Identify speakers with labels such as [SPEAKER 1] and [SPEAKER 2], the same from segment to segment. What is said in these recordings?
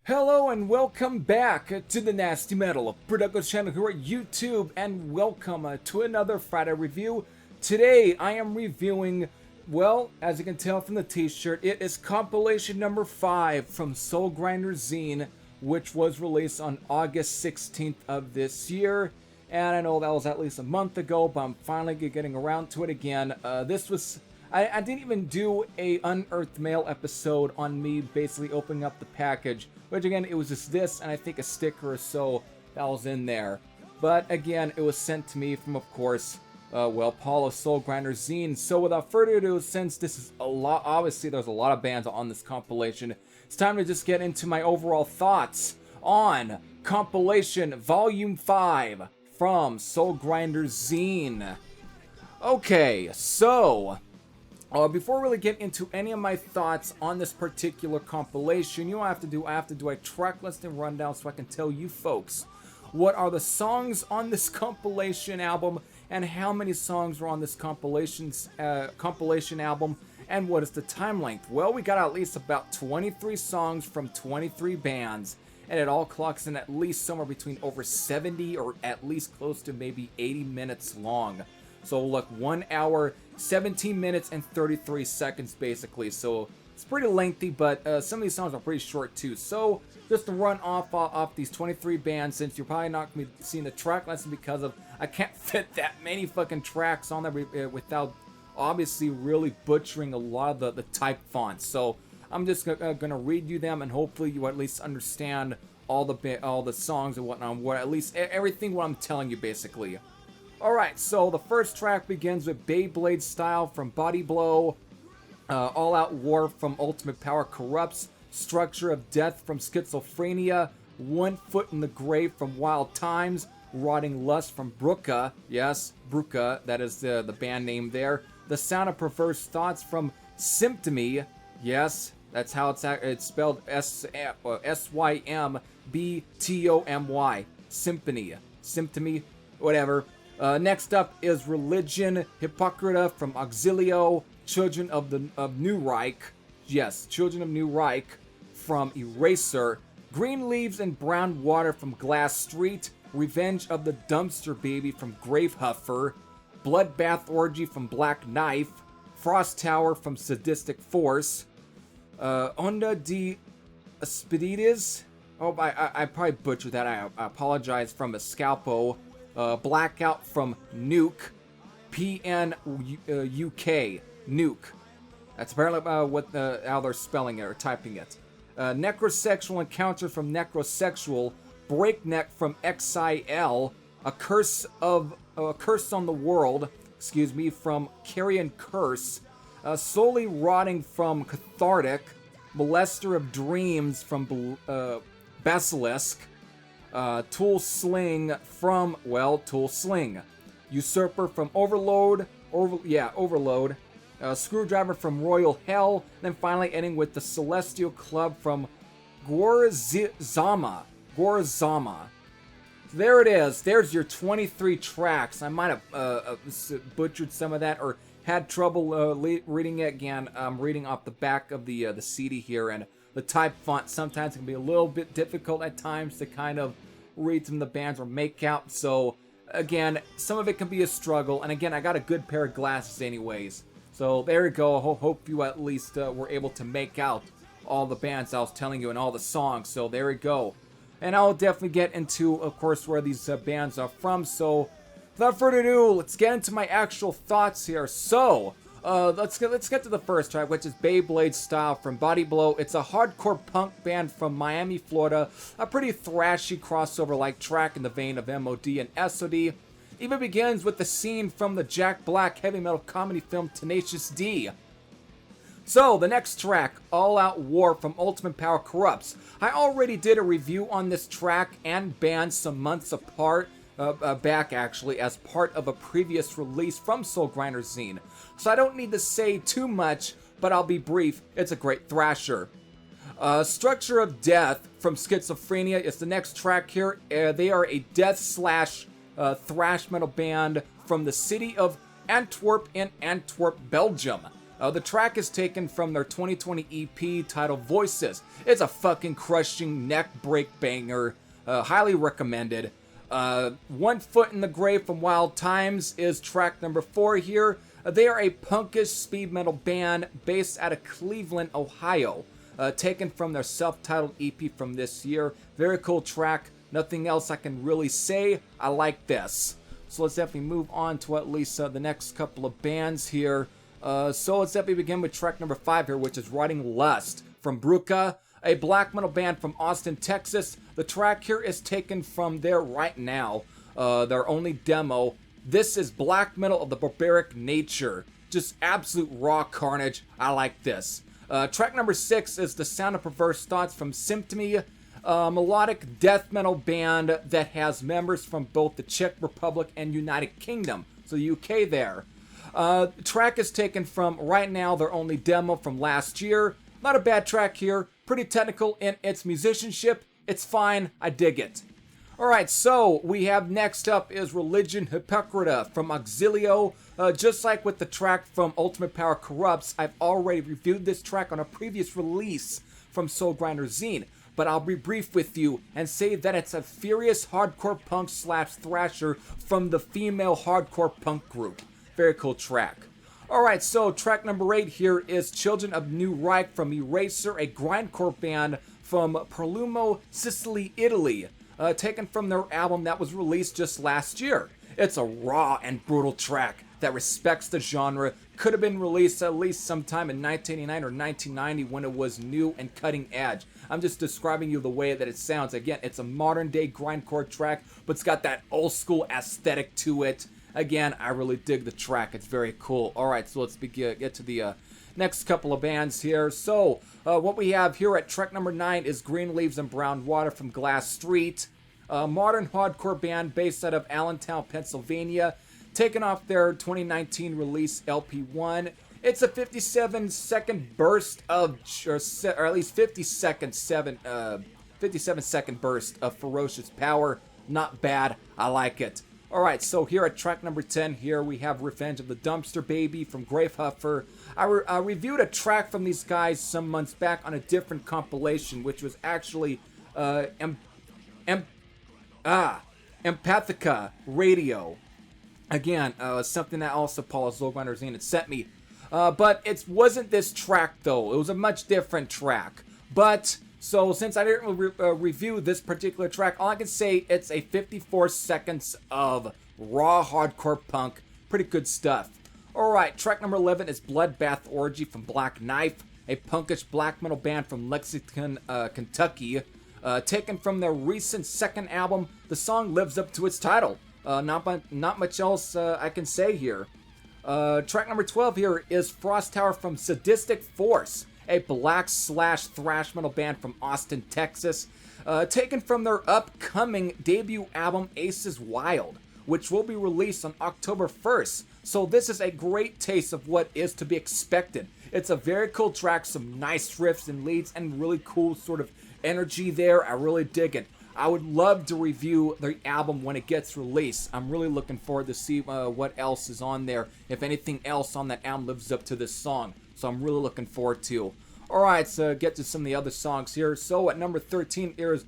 [SPEAKER 1] Hello and welcome back to the Nasty Metal Productions channel here at YouTube, and welcome to another Friday review. Today I am reviewing, well, as you can tell from the t-shirt, it is compilation number 5 from Soulgrinder Zine, which was released on August 16th of this year. And I know that was at least a month ago, but I'm finally getting around to it again. I didn't even do a Unearthed Mail episode on me basically opening up the package, which again, it was just this and I think a sticker or so that was in there. But again, it was sent to me from, of course, Paul of Soulgrinder Zine. So without further ado, since this is a lot, obviously there's a lot of bands on this compilation, it's time to just get into my overall thoughts on Compilation Volume 5 from Soulgrinder Zine. Okay, so before we really get into any of my thoughts on this particular compilation, you know what I have to do a track listing rundown so I can tell you folks what are the songs on this compilation album and how many songs are on this compilation album and what is the time length. Well, we got at least about 23 songs from 23 bands, and it all clocks in at least somewhere between over 70 or at least close to maybe 80 minutes long. So look, 1 hour, 17 minutes, and 33 seconds basically. So it's pretty lengthy, but some of these songs are pretty short too. So just to run off these 23 bands, since you're probably not going to be seeing the track listing because of I can't fit that many fucking tracks on there without obviously really butchering a lot of the type fonts. So I'm just gonna read you them, and hopefully you at least understand all the songs and whatnot, what at least everything what I'm telling you basically. Alright, so the first track begins with Beyblade Style from Body Blow, All Out War from Ultimate Power Corrupts, Structure of Death from Schizophrenia, One Foot in the Grave from Wild Times, Rotting Lust from Bruca, yes, Bruca, that is the band name there, The Sound of Perverse Thoughts from Symptomy, yes, that's how it's spelled, S-Y-M-B-T-O-M-Y, Symptomy, whatever. Next up is Religion Hypocrita from Auxilio, Children of New Reich, yes, Children of New Reich from Eraser, Green Leaves and Brown Water from Glass Street, Revenge of the Dumpster Baby from Gravehuffer, Bloodbath Orgy from Black Knife, Frost Tower from Sadistic Force, Onda de Espirides, oh, I probably butchered that, I apologize, from Escalpo, Blackout from Nuke, PNUK, Nuke. That's apparently how they're spelling it or typing it. Necrosexual Encounter from Necrosexual, Breakneck from XIL, A Curse on the World, from Carrion Curse, Slowly Rotting from Cathartic, Molester of Dreams from Basilisk, Tool Sling from, Tool Sling. Usurper from Overload, Screwdriver from Royal Hell, then finally ending with the Celestial Club from Gorizama. There it is. There's your 23 tracks. I might have butchered some of that or had trouble reading it again. I'm reading off the back of the CD here, and the type font sometimes can be a little bit difficult at times to kind of read some of the bands or make out. So again, some of it can be a struggle. And again, I got a good pair of glasses anyways. So there you go. Hope you at least were able to make out all the bands I was telling you and all the songs. So there you go. And I'll definitely get into, of course, where these bands are from. So without further ado, let's get into my actual thoughts here. So let's get to the first track, which is Beyblade Style from Body Blow. It's a hardcore punk band from Miami, Florida. A pretty thrashy crossover-like track in the vein of MOD and SOD. Even begins with the scene from the Jack Black heavy metal comedy film Tenacious D. So, the next track, All Out War from Ultimate Power Corrupts. I already did a review on this track and band some months apart, back actually, as part of a previous release from Soulgrinder Zine. So I don't need to say too much, but I'll be brief. It's a great thrasher. Structure of Death from Schizophrenia is the next track here. They are a death slash thrash metal band from the city of Antwerp in Antwerp, Belgium. The track is taken from their 2020 EP titled Voices. It's a fucking crushing neck break banger. Highly recommended. 1 Foot in the Grave from Wild Times is track number 4 here. They are a punkish speed metal band based out of Cleveland, Ohio. Taken from their self-titled EP from this year. Very cool track. Nothing else I can really say. I like this. So let's definitely move on to at least the next couple of bands here. So let's definitely begin with track number 5 here, which is Riding Lust from Bruca, a black metal band from Austin, Texas. The track here is taken from their Right Now, their only demo. This is black metal of the barbaric nature. Just absolute raw carnage. I like this. Track number 6 is The Sound of Perverse Thoughts from Symptomy, a melodic death metal band that has members from both the Czech Republic and United Kingdom, so the UK there. The track is taken from Right Now, their only demo from last year. Not a bad track here. Pretty technical in its musicianship. It's fine. I dig it. Alright, so we have next up is Religion Hypocrita from Auxilio. Just like with the track from Ultimate Power Corrupts, I've already reviewed this track on a previous release from Soulgrinder Zine. But I'll be brief with you and say that it's a furious hardcore punk / thrasher from the female hardcore punk group. Very cool track. Alright, so track number 8 here is Children of New Reich from Eraser, a grindcore band from Palermo, Sicily, Italy. Taken from their album that was released just last year. It's a raw and brutal track that respects the genre. Could have been released at least sometime in 1989 or 1990 when it was new and cutting edge. I'm just describing you the way that it sounds. Again, it's a modern day grindcore track, but it's got that old school aesthetic to it. Again, I really dig the track. It's very cool. Alright, so let's get to the next couple of bands here. So, what we have here at track number 9 is Green Leaves and Brown Water from Glass Street. A modern hardcore band based out of Allentown, Pennsylvania. Taken off their 2019 release LP1. It's a 57-second burst of, or at least 57-second burst of ferocious power. Not bad. I like it. Alright, so here at track number 10, here we have Revenge of the Dumpster Baby from Gravehuffer. I reviewed a track from these guys some months back on a different compilation, which was actually Empathica Radio. Again, something that also Paula Soulgrinder Zine had sent me. But it wasn't this track, though. It was a much different track. But, so since I didn't review this particular track, all I can say, it's a 54 seconds of raw hardcore punk. Pretty good stuff. Alright, track number 11 is Bloodbath Orgy from Black Knife, a punkish black metal band from Lexington, Kentucky. Taken from their recent second album, the song lives up to its title. Not much else I can say here. Track number 12 here is Frost Tower from Sadistic Force, a black / thrash metal band from Austin, Texas. Taken from their upcoming debut album Aces Wild, which will be released on October 1st. So this is a great taste of what is to be expected. It's a very cool track, some nice riffs and leads, and really cool sort of energy there. I really dig it. I would love to review the album when it gets released. I'm really looking forward to see what else is on there, if anything else on that album lives up to this song. So I'm really looking forward to. Alright, so get to some of the other songs here. So at number 13 is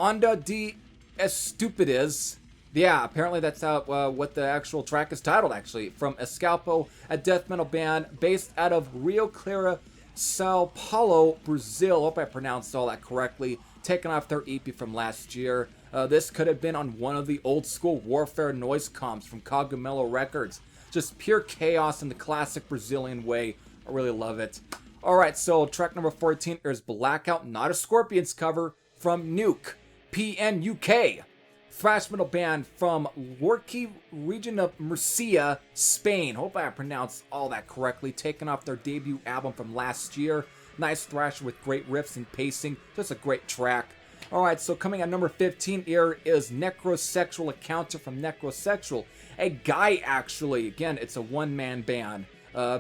[SPEAKER 1] Onda de Estupides. Yeah, apparently that's what the actual track is titled, actually. From Escalpo, a death metal band based out of Rio Claro, Sao Paulo, Brazil. Hope I pronounced all that correctly. Taken off their EP from last year. This could have been on one of the old school Warfare noise comps from Cogumelo Records. Just pure chaos in the classic Brazilian way. I really love it. Alright, so track number 14 is Blackout, Not a Scorpions cover from Nuke, PNUK. Thrash metal band from Lorca region of Murcia, Spain. Hope I pronounced all that correctly. Taken off their debut album from last year. Nice thrasher with great riffs and pacing. Just a great track. Alright, so coming at number 15 here is Necrosexual Encounter from Necrosexual. A guy, actually. Again, it's a one-man band.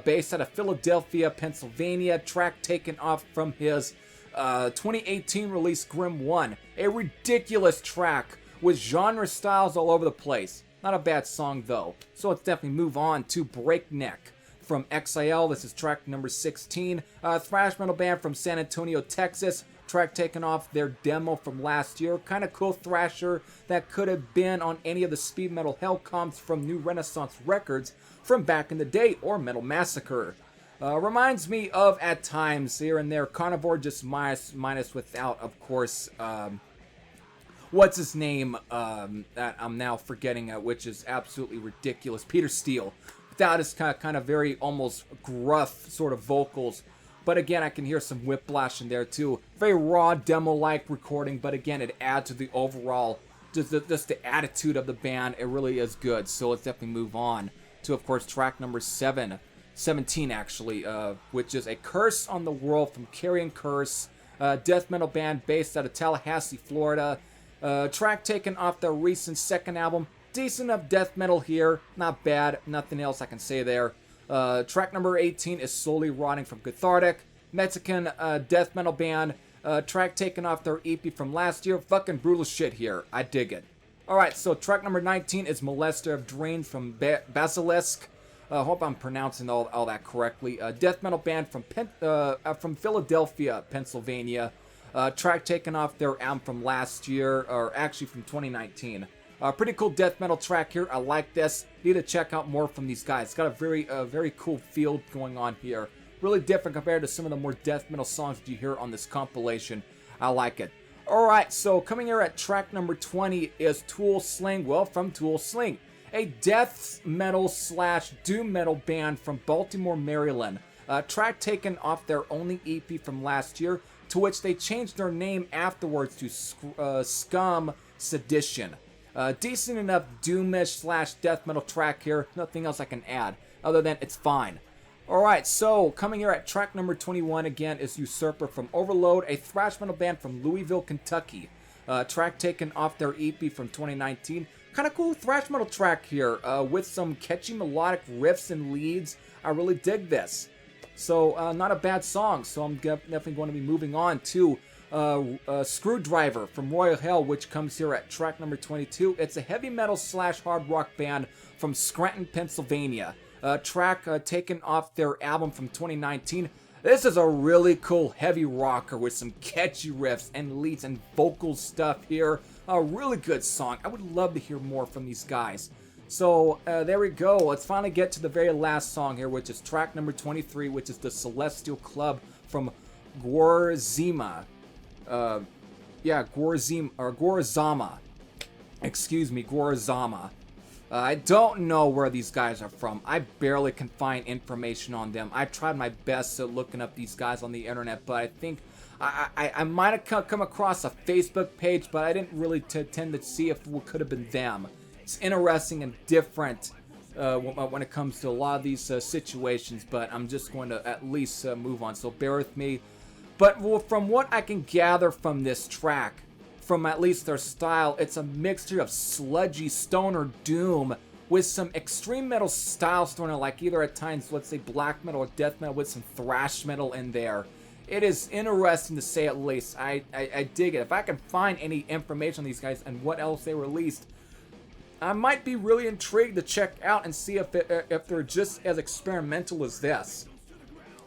[SPEAKER 1] Based out of Philadelphia, Pennsylvania. Track taken off from his 2018 release Grim 1. A ridiculous track with genre styles all over the place. Not a bad song, though. So let's definitely move on to Breakneck. from XIL. This is track number 16. Thrash metal band from San Antonio, Texas. Track taken off their demo from last year. Kind of cool thrasher that could have been on any of the speed metal hell comps from New Renaissance Records from back in the day, or Metal Massacre. Reminds me of, at times, here and there, Carnivore, just minus without, of course, what's his name, that I'm now forgetting, which is absolutely ridiculous, Peter Steele. Without his kind of very almost gruff sort of vocals. But again, I can hear some whiplash in there too. Very raw, demo-like recording, but again, it adds to the overall, just the attitude of the band. It really is good. So let's definitely move on to, of course, track number 17 actually, which is A Curse on the World from Carrion Curse, death metal band based out of Tallahassee, Florida. Track taken off their recent second album. Decent enough death metal here, not bad, nothing else I can say there. Track number 18 is Slowly Rotting from Cathartic, Mexican death metal band. Track taken off their EP from last year. Fucking brutal shit here. I dig it. Alright, so track number 19 is Molester of Dreams from Basilisk. Hope I'm pronouncing all that correctly. Death metal band from Philadelphia, Pennsylvania. Track taken off their album from last year, or actually from 2019. Pretty cool death metal track here. I like this. Need to check out more from these guys. It's got a very cool feel going on here. Really different compared to some of the more death metal songs that you hear on this compilation. I like it. Alright, so coming here at track number 20 is Tool Sling. Well, from Tool Sling, a death metal / doom metal band from Baltimore, Maryland. Track taken off their only EP from last year, to which they changed their name afterwards to Scum Sedition. Decent enough doomish / death metal track here. Nothing else I can add other than it's fine. Alright, so coming here at track number 21 again is Usurper from Overload, a thrash metal band from Louisville, Kentucky. Track taken off their EP from 2019. Kind of cool thrash metal track here with some catchy melodic riffs and leads. I really dig this. So not a bad song. So I'm definitely going to be moving on to Screwdriver from Royal Hell, which comes here at track number 22. It's a heavy metal / hard rock band from Scranton, Pennsylvania. Track taken off their album from 2019. This is a really cool heavy rocker with some catchy riffs and leads and vocal stuff here. A really good song. I would love to hear more from these guys. So there we go. Let's finally get to the very last song here, which is track number 23, which is The Celestial Club from Gorzima. Gorzama. Excuse me, Gorzama. I don't know where these guys are from. I barely can find information on them. I tried my best at looking up these guys on the internet, but I think I might have come across a Facebook page, but I didn't really tend to see if it could have been them. It's interesting and different when it comes to a lot of these situations, but I'm just going to at least move on, so bear with me. But from what I can gather from this track, from at least their style, it's a mixture of sludgy stoner doom with some extreme metal style stoner, like either at times, let's say black metal or death metal with some thrash metal in there. It is interesting to say at least. I dig it. If I can find any information on these guys and what else they released, I might be really intrigued to check out and see if they're just as experimental as this.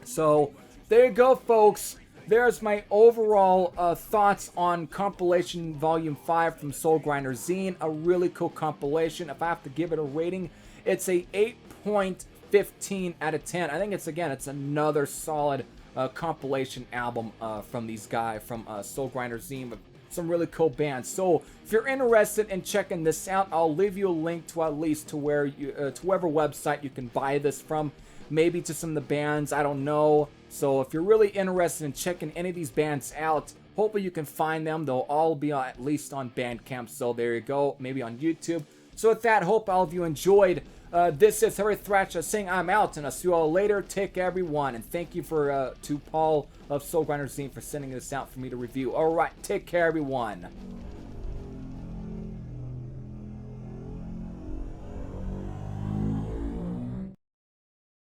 [SPEAKER 1] So there you go, folks. There's my overall thoughts on Compilation Volume 5 from Soulgrinder Zine. A really cool compilation. If I have to give it a rating, it's a 8.15 out of 10. I think it's another solid compilation album from these guys from Soulgrinder Zine with some really cool bands. So if you're interested in checking this out, I'll leave you a link to at least to where you to whatever website you can buy this from. Maybe to some of the bands, I don't know. So if you're really interested in checking any of these bands out, hopefully you can find them. They'll all be at least on Bandcamp. So there you go, maybe on YouTube. So with that, hope all of you enjoyed. This is Harry Thrasher saying I'm out, and I'll see you all later. Take care, everyone, and thank you to Paul of Soulgrinder Zine for sending this out for me to review. All right, take care, everyone.